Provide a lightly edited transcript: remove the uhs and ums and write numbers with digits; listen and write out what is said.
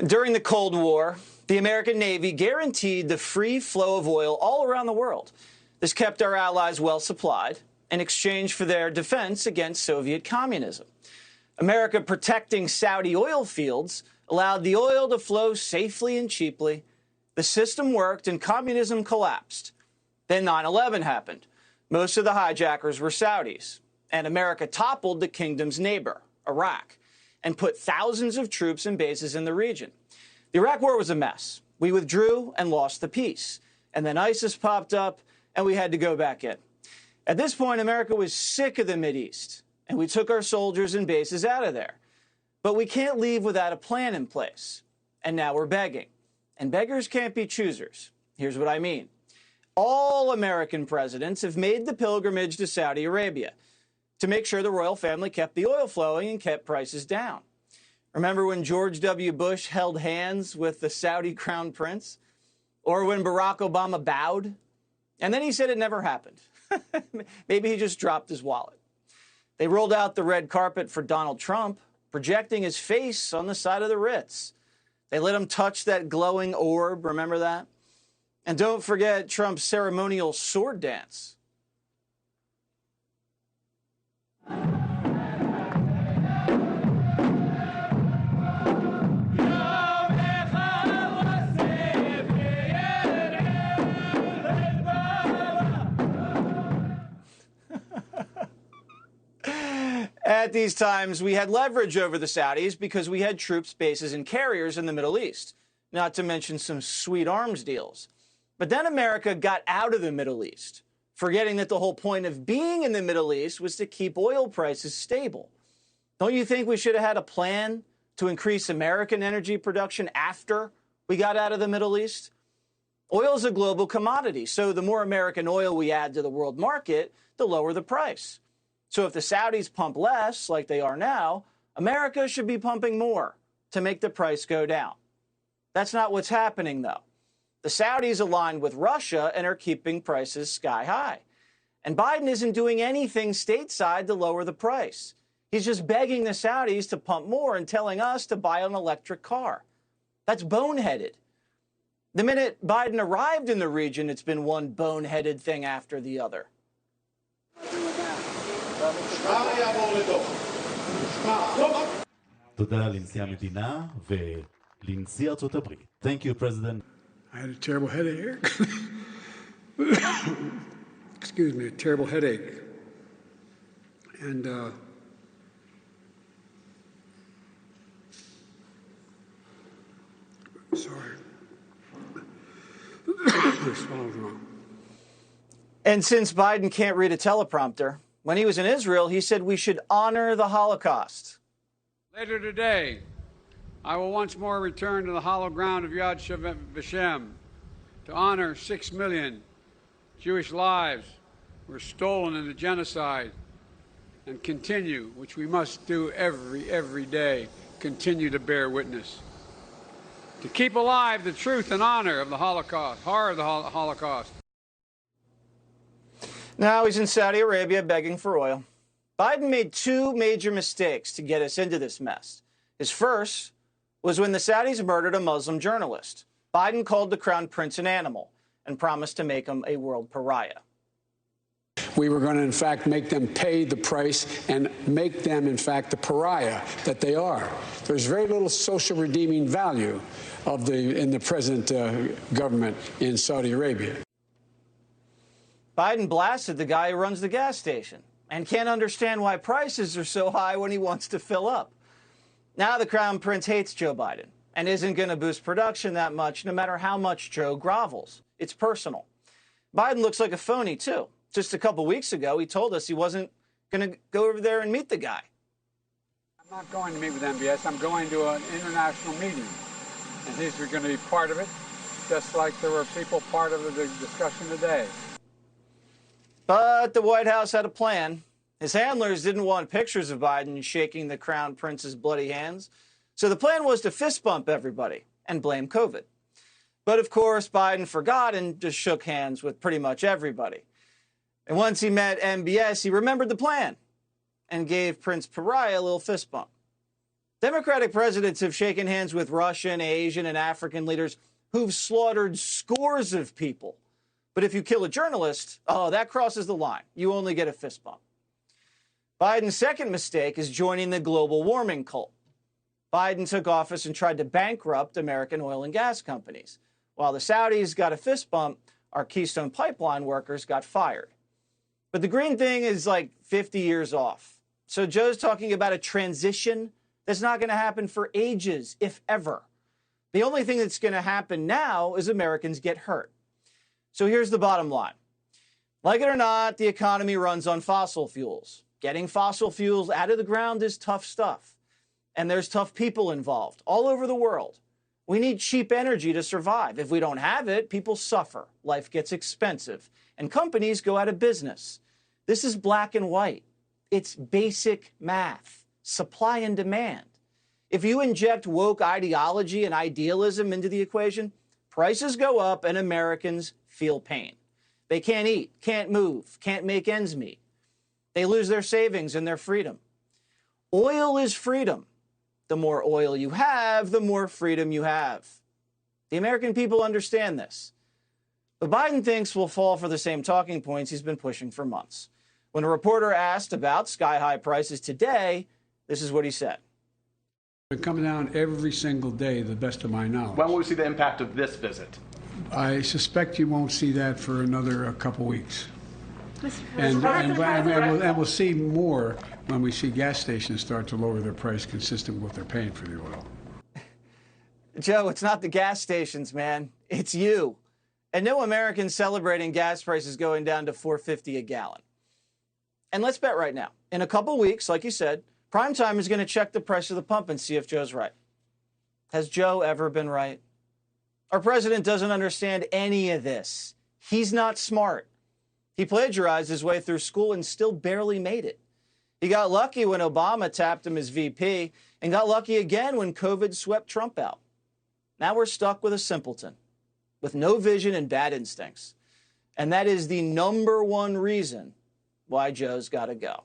During the Cold War, the American Navy guaranteed the free flow of oil all around the world. This kept our allies well supplied in exchange for their defense against Soviet communism. America protecting Saudi oil fields allowed the oil to flow safely and cheaply. The system worked and communism collapsed. Then 9/11 happened. Most of the hijackers were Saudis, and America toppled the kingdom's neighbor, Iraq, and put thousands of troops and bases in the region. The Iraq War was a mess. We withdrew and lost the peace. And then ISIS popped up, and we had to go back in. At this point, America was sick of the Mideast, and we took our soldiers and bases out of there. But we can't leave without a plan in place. And now we're begging. And beggars can't be choosers. Here's what I mean. All American presidents have made the pilgrimage to Saudi Arabia to make sure the royal family kept the oil flowing and kept prices down. Remember when George W. Bush held hands with the Saudi crown prince? Or when Barack Obama bowed? And then he said it never happened. Maybe he just dropped his wallet. They rolled out the red carpet for Donald Trump, projecting his face on the side of the Ritz. They let him touch that glowing orb, remember that? And don't forget Trump's ceremonial sword dance. At these times, we had leverage over the Saudis because we had troops, bases, and carriers in the Middle East, not to mention some sweet arms deals. But then America got out of the Middle East, forgetting that the whole point of being in the Middle East was to keep oil prices stable. Don't you think we should have had a plan to increase American energy production after we got out of the Middle East? Oil is a global commodity, so the more American oil we add to the world market, the lower the price. So if the Saudis pump less, like they are now, America should be pumping more to make the price go down. That's not what's happening, though. The Saudis aligned with Russia and are keeping prices sky high. And Biden isn't doing anything stateside to lower the price. He's just begging the Saudis to pump more and telling us to buy an electric car. That's boneheaded. The minute Biden arrived in the region, it's been one boneheaded thing after the other. תודה לנשיא המדינה ולנשיא ארצות הברית. Thank you, President. I had a terrible headache. Excuse me, a terrible headache. And sorry. I swallowed wrong. And since Biden can't read a teleprompter, when he was in Israel, he said we should honor the Holocaust. Later today, I will once more return to the hallowed ground of Yad Vashem to honor 6 million Jewish lives were stolen in the genocide and continue, which we must do every day, continue to bear witness. To keep alive the truth and honor of the Holocaust, horror of the Holocaust. Now he's in Saudi Arabia begging for oil. Biden made two major mistakes to get us into this mess. His first was when the Saudis murdered a Muslim journalist. Biden called the crown prince an animal and promised to make him a world pariah. We were going to, in fact, make them pay the price and make them, in fact, the pariah that they are. There's very little social redeeming value in the present government in Saudi Arabia. Biden blasted the guy who runs the gas station and can't understand why prices are so high when he wants to fill up. Now the crown prince hates Joe Biden and isn't going to boost production that much, no matter how much Joe grovels. It's personal. Biden looks like a phony, too. Just a couple weeks ago, he told us he wasn't going to go over there and meet the guy. I'm not going to meet with MBS. I'm going to an international meeting, and he's going to be part of it, just like there were people part of the discussion today. But the White House had a plan. His handlers didn't want pictures of Biden shaking the crown prince's bloody hands. So the plan was to fist bump everybody and blame COVID. But of course, Biden forgot and just shook hands with pretty much everybody. And once he met MBS, he remembered the plan and gave Prince Pariah a little fist bump. Democratic presidents have shaken hands with Russian, Asian, and African leaders who've slaughtered scores of people. But if you kill a journalist, oh, that crosses the line. You only get a fist bump. Biden's second mistake is joining the global warming cult. Biden took office and tried to bankrupt American oil and gas companies. While the Saudis got a fist bump, our Keystone Pipeline workers got fired. But the green thing is like 50 years off. So Joe's talking about a transition that's not going to happen for ages, if ever. The only thing that's going to happen now is Americans get hurt. So here's the bottom line. Like it or not, the economy runs on fossil fuels. Getting fossil fuels out of the ground is tough stuff. And there's tough people involved all over the world. We need cheap energy to survive. If we don't have it, people suffer. Life gets expensive. And companies go out of business. This is black and white. It's basic math, supply and demand. If you inject woke ideology and idealism into the equation, prices go up and Americans feel pain. They can't eat, can't move, can't make ends meet. They lose their savings and their freedom. Oil is freedom. The more oil you have, the more freedom you have. The American people understand this. But Biden thinks we'll fall for the same talking points he's been pushing for months. When a reporter asked about sky-high prices today, this is what he said. They're coming down every single day, to the best of my knowledge. When will we see the impact of this visit? I suspect you won't see that for another couple weeks. And we'll see more when we see gas stations start to lower their price consistent with what they're paying for the oil. Joe, it's not the gas stations, man. It's you. And no American's celebrating gas prices going down to $4.50 a gallon. And let's bet right now, in a couple weeks, like you said, Primetime is going to check the price of the pump and see if Joe's right. Has Joe ever been right? Our president doesn't understand any of this. He's not smart. He plagiarized his way through school and still barely made it. He got lucky when Obama tapped him as VP and got lucky again when COVID swept Trump out. Now we're stuck with a simpleton with no vision and bad instincts. And that is the #1 reason why Joe's got to go.